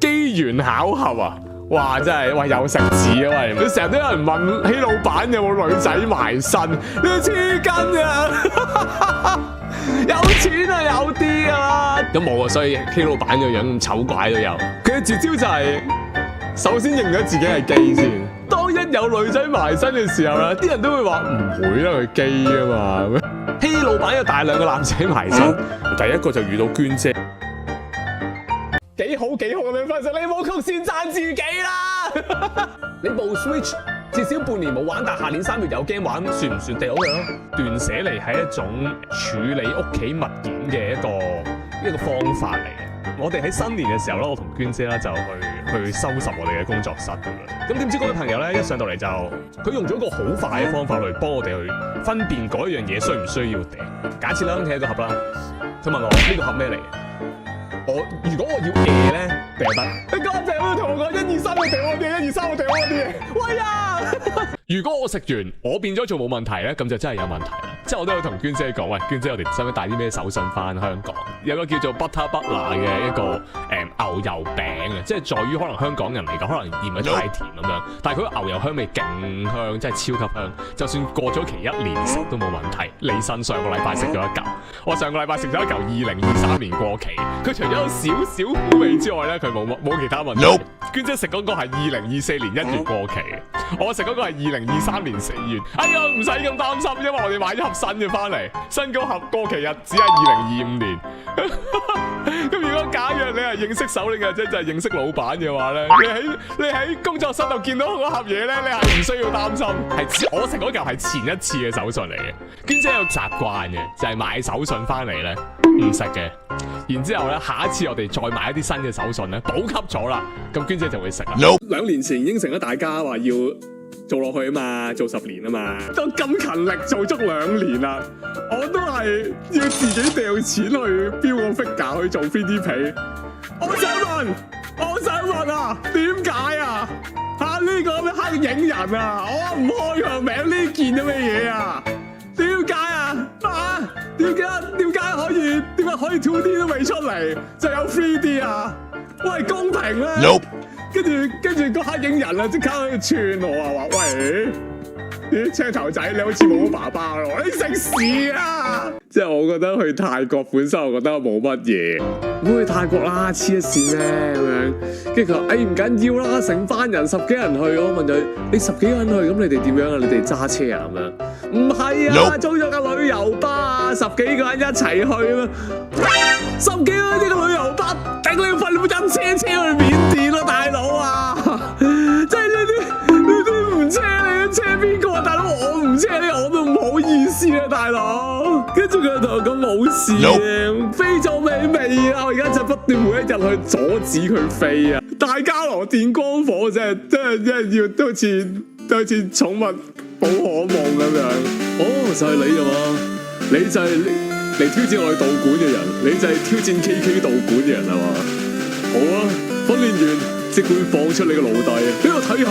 機緣巧合啊！哇，真係喂有食字啊喂！佢成日都有人問希老闆有冇女仔埋身，你黐筋啊！有錢啊有啲啊，咁冇啊，所以希老闆個樣咁醜怪都有。佢嘅絕招就係、首先認咗自己係基先。當一有女仔埋身嘅時候咧，啲人都會話唔會啦，佢基啊嘛。希老闆有大量嘅男仔埋身，第一個就遇到娟姐。幾好咁樣分析，你冇曲線讚自己啦！你部 Switch 至少半年冇玩，但下年3月有 game 玩，算唔算掉咗咧？斷捨離係一種處理屋企物件嘅一個方法嚟嘅。我哋喺新年嘅時候咧，我同娟姐咧就去收拾我哋嘅工作室咁樣。咁點知嗰位朋友咧一上到嚟就佢用咗一個好快嘅方法嚟幫我哋去分辨嗰一樣嘢需唔需要掉。假設啦，企一個盒啦，佢問我呢個盒咩嚟？如果我要咧，掉得。你乾淨咁同我講1、2、3我掉我啲嘢，1、2、3我掉我啲嘢。喂呀！如果我食完，我變咗做冇問題咧，咁就真係有問題啦。即係我都有同娟姐講，喂，娟姐，我哋使唔使帶啲咩手信翻香港？有個叫做 Butter Butler 嘅一個牛油餅嘅，即係在於可能香港人嚟講，可能嫌得太甜咁樣，但係佢個牛油香味勁香，真係超級香。就算過咗期1年食都冇問題。李生上個禮拜食咗一嚿，我上個禮拜食咗一嚿2023年過期，佢除咗有少少苦味之外咧，佢冇其他問題。娟姐食嗰個係2024年1月過期，我食嗰個係2023年4月。哎呀，唔使咁擔心，因為我哋買咗盒新嘅翻嚟，新嗰盒過期日子係2025年。咁如果假若你係認識首領嘅，即係認識老闆嘅話咧，你喺工作室度見到嗰盒嘢咧，你係唔需要擔心。係我食嗰嚿係前一次嘅手信嚟嘅。娟姐有習慣嘅，就係買手信翻嚟咧唔食嘅，然之後咧下一次我哋再買一啲新嘅手信咧補給咗啦，咁娟姐就會食啦。2年前應承咗大家話要做落去啊嘛，做10年啊嘛，都咁勤力做足2年啦，我都係要自己掉錢去標個 figure 去做 3D 皮。我想問啊，點解啊？呢個咩黑影人啊，我唔開佢名呢件係咩嘢啊？點解啊？點解可以 2D 都未出嚟就有 3D 啊？喂，公平啦！跟住個黑影人啊，即刻喺度串我啊，話喂，啲青頭仔你好似冇爸爸咯，你食屎啊！即係我覺得去泰國本身我覺得冇乜嘢，咁去泰國啦，黐一線咧咁樣。跟住佢話：唔緊要啦，成班人10幾人去。我問佢：你10幾人去，咁你哋點樣啊？你哋揸車啊咁樣？唔係啊，租咗架旅遊巴啊，10幾個人一齊去啊，10幾個人一個旅遊巴，頂你份，你冇印車去緬甸咯，大佬啊！即係呢啲唔車你，車邊個啊，大佬？我唔車你，我都唔好意思啊，大佬。跟住佢同我講冇事嘅，飛咗未啊？我而家就不斷每一日去阻止佢飛啊！大家羅電光火真係要都好似寵物寶可夢咁樣。哦，就係你啊嘛，你就係嚟挑戰我哋道館嘅人，你就係挑戰 KK 道館嘅人係嘛？好啊，訓練完即管放出你個奴隸，俾我睇下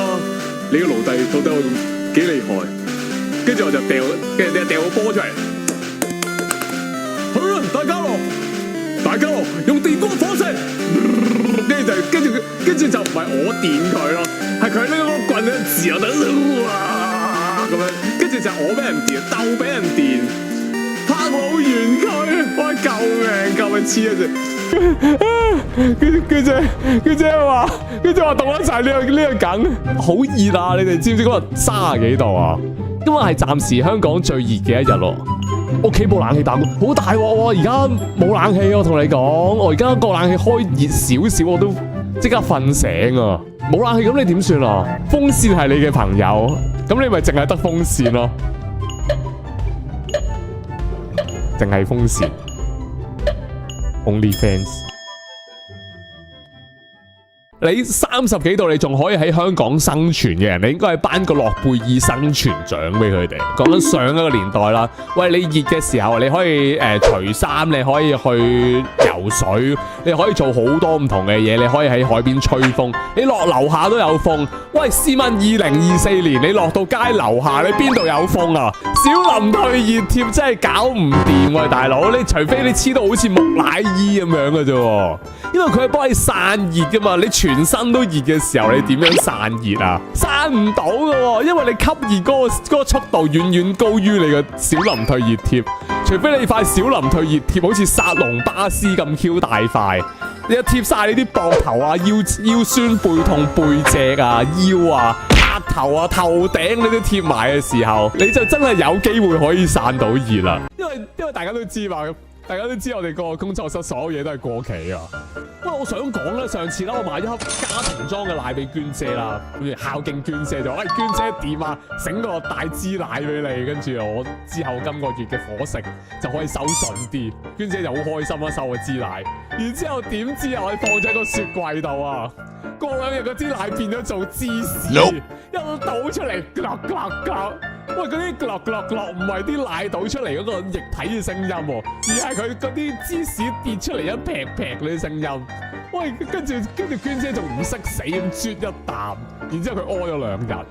你個奴隸到底有幾厲害。跟住我就掉個波出嚟，去啦，大家樂用電光火石，跟住就唔係我電佢咯，係佢拎個棍咧自由得哇咁樣，跟住就我俾人電，鬥俾人電，拍冇完佢，我救命黐一隻。佢姐話凍得晒呢個梗，好熱啊！你哋知唔知嗰日30幾度啊？今日係暫時香港最熱嘅一日咯。屋企部冷氣打鼓，好大鑊喎！而家冇冷氣，我同你講，我而家個冷氣開熱少少，我都即刻瞓醒啊！冇冷氣咁你點算啊？風扇係你嘅朋友，咁你咪淨係得風扇咯，淨係風扇。Only fans。你30幾度，你仲可以喺香港生存嘅人，你應該係頒個諾貝爾生存獎俾佢哋。講緊上一個年代啦，喂，你熱嘅時候，你可以除衫，你可以去游水，你可以做好多唔同嘅嘢，你可以喺海邊吹風，你落樓下都有風。喂，試問2024年你落到街樓下，你邊度有風啊？小林退熱貼真係搞唔掂喎，大佬！你除非你黐到好似木乃伊咁樣嘅啫，因為佢係幫你散熱噶嘛，你全身都熱嘅時候，你點樣散熱啊？散唔到㗎喎，因為你吸熱嗰個速度遠遠高於你嘅小林退熱貼，除非你塊小林退熱貼好似薩隆巴斯咁 Q 大塊，你一貼晒你啲膊頭啊、腰酸背痛、背脊啊、腰啊、額頭啊、頭頂你都貼埋嘅時候，你就真係有機會可以散到熱啦。因為大家都知嘛。大家都知我哋個工作室所有嘢都係過期啊！不過我想講咧，上次咧我買咗盒家庭裝嘅奶俾娟姐啦，跟住孝敬娟姐就話：娟姐點啊？整個大支奶俾你，跟住我之後今個月嘅伙食就可以收順啲。娟姐就好開心啦，收個支奶。然之後點知啊，我哋放咗喺個雪櫃度啊！過2日嗰支奶變咗做芝士，一路倒出嚟，喂，嗰啲咯唔係啲奶倒出嚟嗰個液體嘅聲音喎，而係佢嗰啲芝士跌出嚟一劈劈嗰啲聲音。喂，跟住娟姐仲唔識死咁啜一啖，然之後佢屙咗2日。